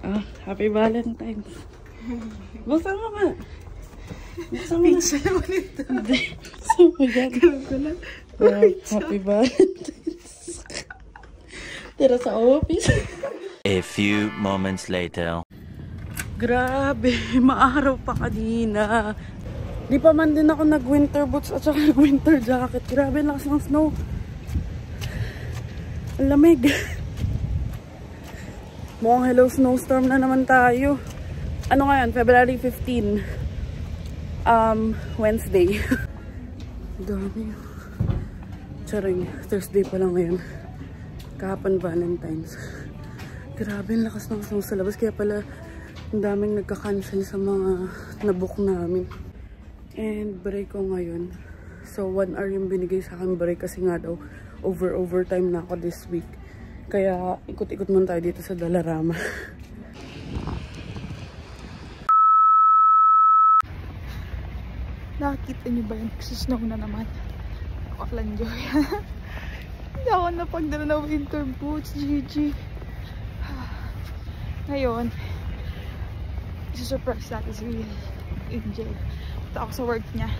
Ah, happy Valentine's. Buksan mo nga. Buksan mo na. Pizza naman ito. Hindi. Buksan mo yan. Happy Valentine's. Tira sa office. A few moments later. Grabe, maaraw pa kanina. Di pa man din ako nag-winter boots at saka nag-winter jacket. Grabe, lakas ng snow. Ang lamig. Mukhang hello snowstorm na naman tayo. Ano ngayon? February 15. Wednesday. Dami. Charing, Thursday pa lang ngayon. Kahapon Valentine's. Grabe, ang lakas ng snow sa labas. Kaya pala, ang daming nagka-cancel sa mga nabook namin. And break ko ngayon. So 1 hour yung binigay sa akin break kasi nga daw overtime na ako this week. Kaya ikot-ikot muna tayo dito sa Dalarama. Nakikita niyo ba yung nagsusnow na naman? Auckland Joy. Hindi ako napagdala na winter boots, GG. Ngayon, isusurprise natin si Angel. Punta ako sa work niya.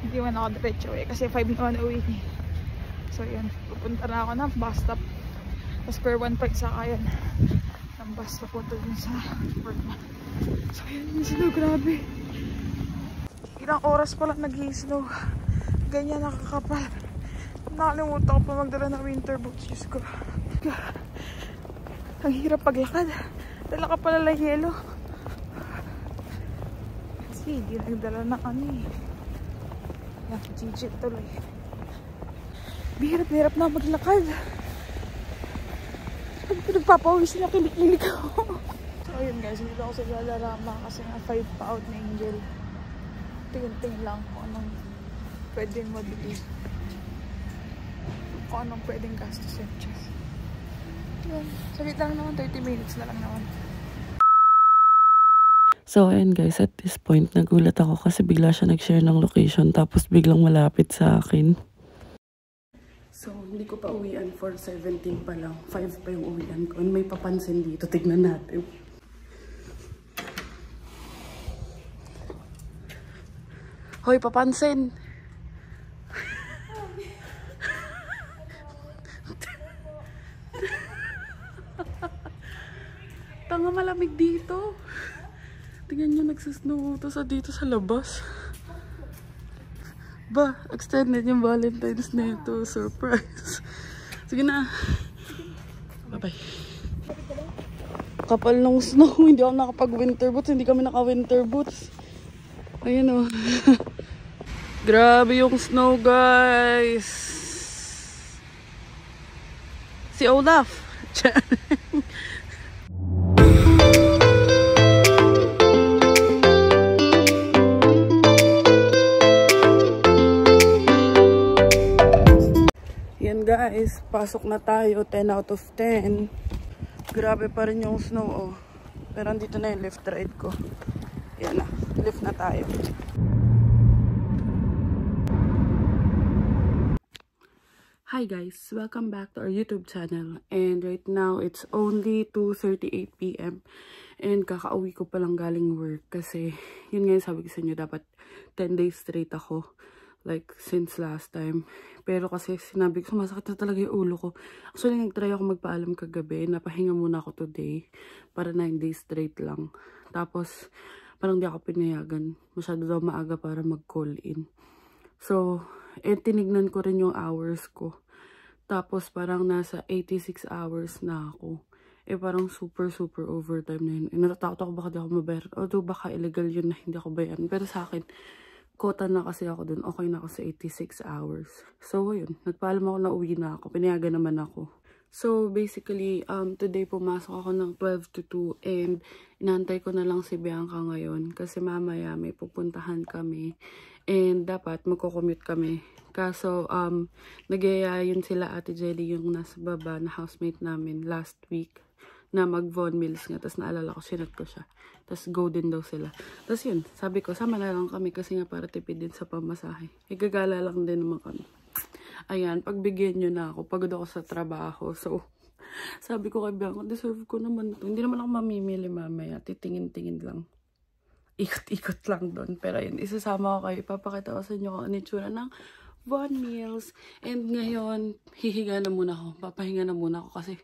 Hindi man ako diretso kasi 5 naman uwi niya. So yun, pupunta na ako ng bus stop. Tapos per 1 pa isakayan ng bus papunta dun sa work niya. So yun, yung snow, grabe. Ilang oras pa lang nag-i-snow. Ganyan nakakapal. Nakalimutan ko pa magdala ng winter boots. Diyos ko. Ang hirap paglakad. Dala ka pala lang yelo. Kasi hindi nagdala ng ano eh. Yan, GG tuloy. Bihirap na maglakad. Nagpapawis na kilik-kilik ako. So ayun guys, dito ako sa Dalarama kasi nga 5 pa out na Angel. Tingin-tingin lang kung anong pwedeng mabili. Kung anong pwedeng gastusin. Yun, saglit lang naman, 30 minutes na lang naman. So ayan guys, at this point nagulat ako kasi bigla siya nag-share ng location tapos biglang malapit sa akin. So hindi ko pa uwian for 17 pa lang. 5 pa yung uwian ko. May papansin dito, tignan natin. Hoy, papansin! Tanga, malamig dito. Tingnan nyo, nagsusnow dito sa labas. Ba, extended yung Valentine's na ito. Surprise. Sige na. Bye-bye. Kapal ng snow. Hindi ako nakapag-winter boots. Hindi kami naka-winter boots. Ayan o. Grabe yung snow, guys. Si Olaf. Yan guys, pasok na tayo. 10 out of 10. Grabe pa rin yung snow, oh. Pero andito na yung left right ko. Yan na, lift na tayo. Hi guys, welcome back to our YouTube channel. And right now, it's only 2:38 PM. And kakauwi ko palang galing work. Kasi, yun nga yung sabi ko sa inyo, dapat 10 days straight ako. Like, since last time. Pero kasi sinabi ko, sumasakit na talaga yung ulo ko. Actually, nag-try ako magpaalam kagabi. Napahinga muna ako today. Para 9 days straight lang. Tapos, parang di ako pinayagan. Masyado daw maaga para mag-call in. So, tinignan ko rin yung hours ko. Tapos, parang nasa 86 hours na ako. Parang super overtime na yun. Natatakot ako baka di ako mabayaran. Although, baka illegal yun na hindi ako bayaran. Pero sa akin, quota na kasi ako dun. Okay na ako sa 86 hours. So, yun. Nagpaalam ako na uwi na ako. Pinayagan naman ako. So, basically, today pumasok ako ng 12 to 2 and inantay ko na lang si Bianca ngayon kasi mamaya may pupuntahan kami and dapat magko-commute kami. Kaso, nagyayayon sila Ate Jelly yung nasa baba na housemate namin last week na mag-Von Mills nga. Tapos naalala ko, sinat ko siya. Tapos go din daw sila. Tapos yun, sabi ko, sama na lang kami kasi nga para tipid din sa pamasahe. Gagala lang din naman kami. Ayan, pagbigyan nyo na ako. Pagod ako sa trabaho. So, Sabi ko kay Bianca, deserve ko naman to. Hindi naman ako mamimili mamaya. Titingin-tingin lang. Ikot-ikot lang doon. Pero yun, isasama ko kayo. Ipapakita ko sa inyo kung ano yung tsura ng Von Meals. And ngayon, hihiga na muna ako. Papahinga na muna ako kasi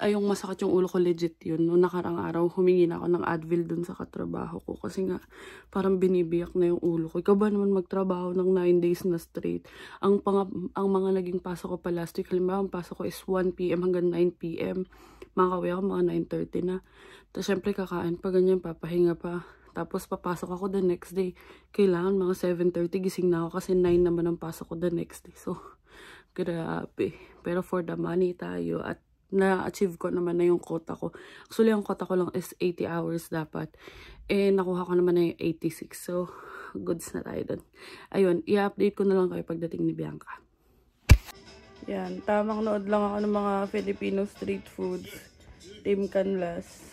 ayong masakit yung ulo ko, legit yun. Noong nakarang araw, humingi na ako ng Advil dun sa katrabaho ko. Kasi nga, parang binibiyak na yung ulo ko. Ikaw ba naman magtrabaho ng 9 days na straight? Ang mga naging pasok ko pa last week, halimbawa, ang pasok ko is 1 p.m. hanggang 9 p.m. Makakauwi ako mga 9:30 na. Tapos syempre kakain pa ganyan, papahinga pa. Tapos papasok ako the next day. Kailangan mga 7:30 gising na ako kasi 9 naman ang pasok ko the next day. So, grabe. Pero for the money tayo at na-achieve ko naman na yung quota ko. Actually, yung quota ko lang is 80 hours dapat. Eh, nakuha ko naman na yung 86. So, goods na tayo dun. Ayun, i-update ko na lang kayo pagdating ni Bianca. Yan, tamang nood lang ako ng mga Filipino street foods. Team Canlas.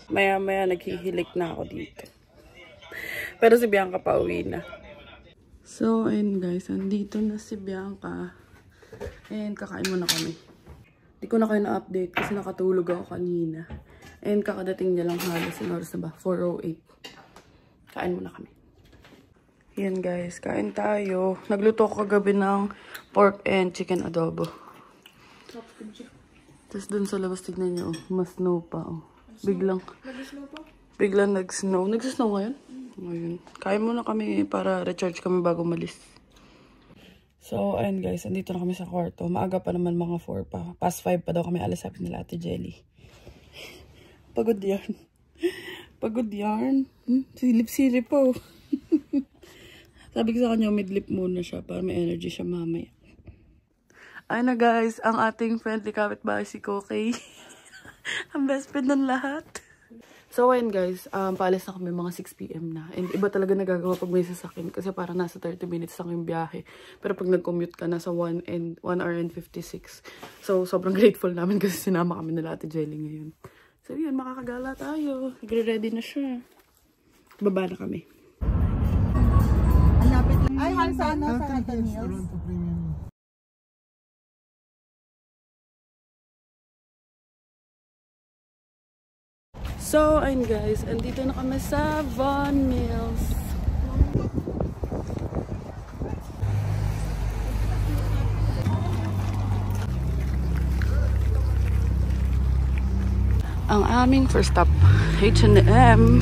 Maya-maya naghihilik na ako dito. Pero si Bianca pa uwi na. So, ayun guys. Andito na si Bianca. And kakain muna kami. Hindi ko na kayo na-update kasi nakatulog ako kanina. And kakadating niya lang halos. Oras na ba? 4:08. Kain muna kami. Yan guys. Kain tayo. Nagluto ko kagabi ng pork and chicken adobo. Tapos dun sa labas tignan nyo. Mas snow pa. Oh. Biglang nag-snow. Nag-snow ngayon? Ngayon. Kain muna kami para recharge kami bago malis. So, ayun guys. Andito na kami sa kwarto. Maaga pa naman mga 4 pa. Past 5 pa daw kami alas sabi nila Ate Jelly. Pagod yan. Pagod yan. Silip-silip po. Sabi ko sa kanya, midlip muna siya para may energy siya mamaya. Ayun na guys. Ang ating friendly kapitbahay si Kokey. Ang best friend ng lahat. So, ayun guys, paalis na kami mga 6 p.m. na. And iba talaga nagagawa pag may sasakyan kasi parang nasa 30 minutes lang yung biyahe. Pero pag nag-commute ka, nasa 1 hour and 56. So, sobrang grateful namin kasi sinama kami nila Ate Jelly ngayon. So, yun, makakagala tayo. Nagre-ready na siya. Baba na kami. Ay, sa Nathan Hills. So, ayun guys, andito na kami sa Von Meals. Ang aming first stop, H&M.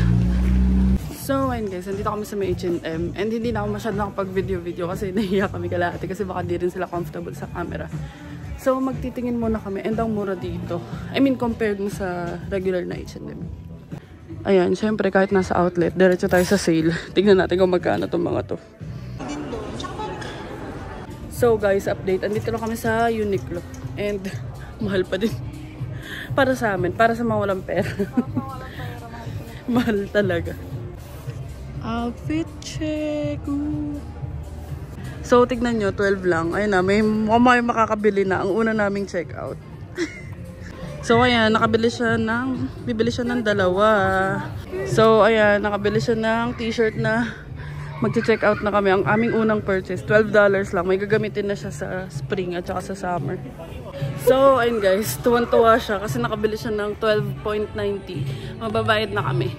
So, ayun guys, andito kami sa may H&M. And hindi na ako masyadong nakapag-video kasi nahiya kami kalahati kasi baka di rin sila comfortable sa camera. So, magtitingin muna kami. And ang mura dito. I mean, compared mo sa regular na H&M. Ayan, syempre kahit nasa outlet, diretso tayo sa sale. Tignan natin kung magkano itong mga to. So guys, update. Andito na kami sa Uniqlo. And mahal pa din. Para sa amin. Para sa mga walang pera. Mahal talaga. Outfit check. So, tignan nyo, 12 lang. Ayun na, may makakabili na. Ang una naming check out. So, ayan, bibili siya ng dalawa. So, ayan, nakabili siya ng t-shirt na magche-check out na kami. Ang aming unang purchase, $12 lang. May gagamitin na siya sa spring at saka sa summer. So, ayun guys, tuwan-tuwa siya kasi nakabili siya ng 12.90. Mababayad na kami.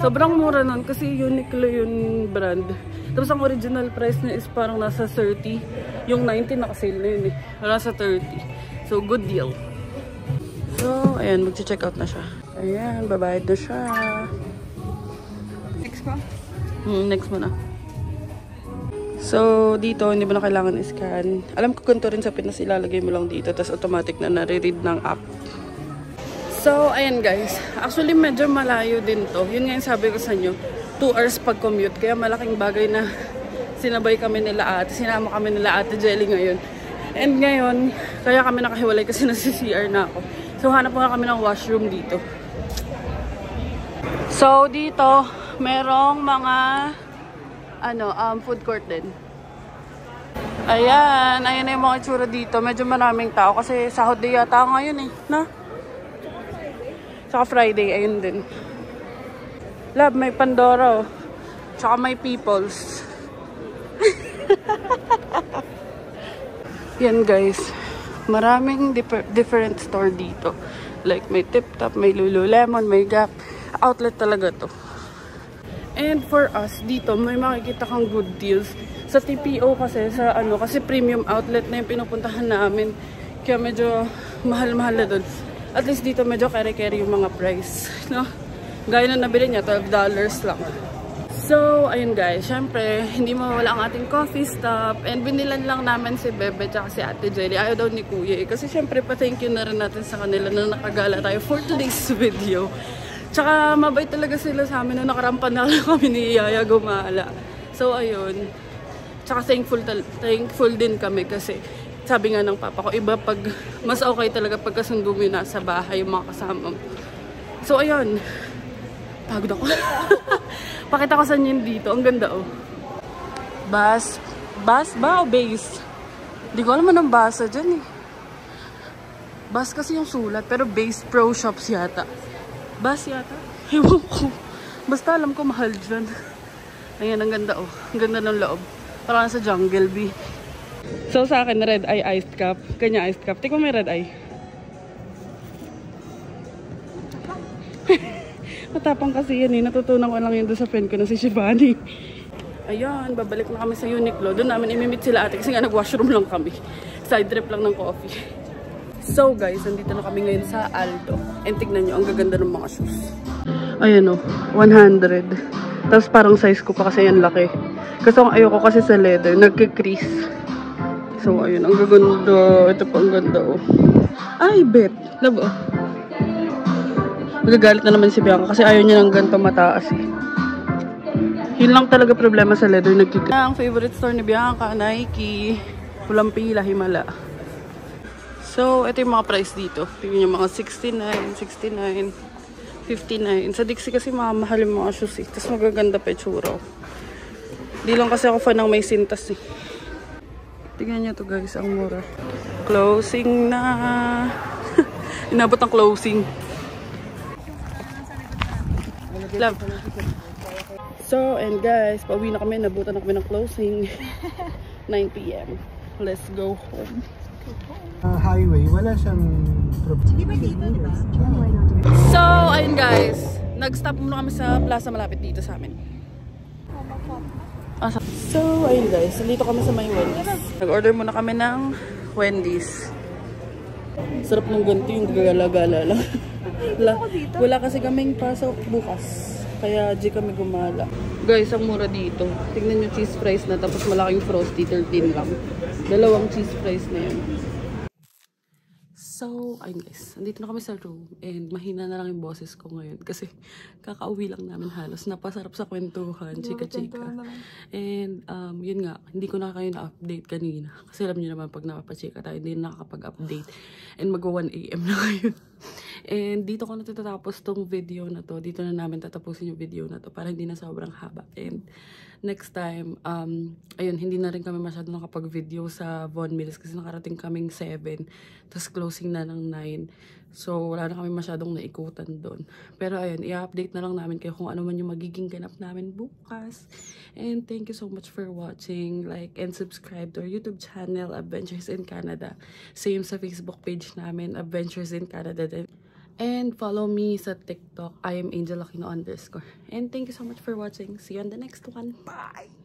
Sobrang mura nun kasi Uniqlo yung brand. Tapos ang original price niya is parang nasa 30. Yung 19 naka-sale na yun eh. Nasa 30. So, good deal. So, ayan, mag-check out na siya. Ayan, babayad na siya. Next ko? Next mo na. So, dito, hindi mo na kailangan i-scan. Alam ko ganito rin sa Pinas, ilalagay mo lang dito. Tapos automatic na nare-read ng app. So, ayan guys. Actually, medyo malayo din to. Yun nga yung sabi ko sa inyo. 2 hours pag-commute. Kaya malaking bagay na sinabay kami nila ate. Sinama kami nila Ate Jelly ngayon. And ngayon, kaya kami nakahiwalay kasi nasi-CR na ako. So, hanap nga kami ng washroom dito. So, dito, merong mga food court din. Ayan. Ayan na yung mga itsura dito. Medyo maraming tao kasi sahod day yata ngayon eh. Na? Saka Friday, ayun din. Love, may Pandora. Tsaka may Peoples. Yan guys. Maraming different store dito. Like, may Tip Top, may Lululemon, may Gap. Outlet talaga to. And for us, dito, may makikita kang good deals. Sa TPO kasi, kasi premium outlet na yung pinupuntahan namin. Kaya medyo mahal-mahal na dun. At least dito medyo carry-carry yung mga price. No? Gaya na nabili niya, $12 lang. So, ayun guys, syempre, hindi mawala ang ating coffee stop. And binilan lang namin si Bebe at si Ate Jelly. Ayaw daw ni Kuya. Kasi syempre, pa-thank you na rin natin sa kanila na nakagala tayo for today's video. Tsaka, mabait talaga sila sa amin na nakarampan na kami ni Yaya gumala. So, ayun. Tsaka thankful din kami kasi sabi nga ng papa ko, iba pag mas okay talaga pagkasundo mo nasa bahay yung mga kasama mo. So, ayun. Pagod ako. Pakita ko sa inyo dito. Ang ganda, oh. Bus ba o base? Hindi ko alam anong basa dyan, eh. Bus kasi yung sulat, pero base pro shops yata. Bus yata? Ewan ko. Basta alam ko mahal dyan. Ayan, ang ganda, oh. Ang ganda ng loob. Parang sa Jungle Bee. So, sa akin, red eye iced cup. Kanya iced cup. Tingnan mo may red eye. Matapang kasi yan eh. Natutunan ko lang yun doon sa friend ko na si Shivani. Ayan, babalik na kami sa Uniqlo. Doon namin imimit sila ate kasi nga nag-washroom lang kami. Side trip lang ng coffee. So guys, nandito na kami ngayon sa Aldo. And tignan nyo, ang gaganda ng mga shoes. Ayan o, 100. Tapos parang size ko pa kasi yan laki. Kasi ang ayoko kasi sa leather, nagkikrease. So ayun, ang gaganda. Ito pa ang ganda o. Ay, bet. Love o. Nagagalit na naman si Bianca kasi ayaw niya ng ganito mataas eh. Yun lang talaga problema sa leather. Ang favorite store ni Bianca, Nike, Pulang Pila, Himala. So, ito yung mga price dito. Tingnan nyo, mga 69, 69, 59. Sa Dixie kasi mahal yung mga shoes eh. Tapos magaganda pa itsura. Di lang kasi ako fan ng may sintas eh. Tingnan nyo to guys, ang mura. Closing na. Inabot ang closing. Love. So, and guys, pauwi na kami. Nabutan na kami ng closing. 9 PM. Let's go home. Highway, wala siyang problem. So, ayun guys. Nag-stop muna kami sa plaza malapit dito sa amin. So, ayun guys. Dito kami sa may Wendy's. Nag-order muna kami ng Wendy's. Sarap ng ganito yung gagala-gala lang. Wala kasi kaming pasok bukas. Kaya di kami gumala. Guys, ang mura dito. Tignan nyo cheese fries na tapos malaking frosty, 13 lang. Dalawang cheese fries na yun. So, ayun guys. Andito na kami sa room. And mahina na lang yung boses ko ngayon. Kasi kakauwi lang namin halos. Napasarap sa kwentuhan. Chika-chika. And yun nga. Hindi ko na kayo na-update kanina. Kasi alam nyo naman pag napapachika tayo, hindi na nakakapag-update. And mag-1 AM na ngayon. And dito ko na tatapos tong video na to. Dito na namin tatapusin yung video na to. Para hindi na sobrang haba. And next time, ayun, hindi na rin kami masyado nakapag-video sa Von Mills. Kasi nakarating kaming 7. Tapos closing na ng 9. So, wala na kami masyadong naikutan doon. Pero ayun, i-update na lang namin kayo kung ano man yung magiging ganap namin bukas. And thank you so much for watching. Like and subscribe to our YouTube channel, Adventures in Canada. Same sa Facebook page namin, Adventures in Canada din. And follow me sa TikTok. I am Angel Aquino _. And thank you so much for watching. See you on the next one. Bye!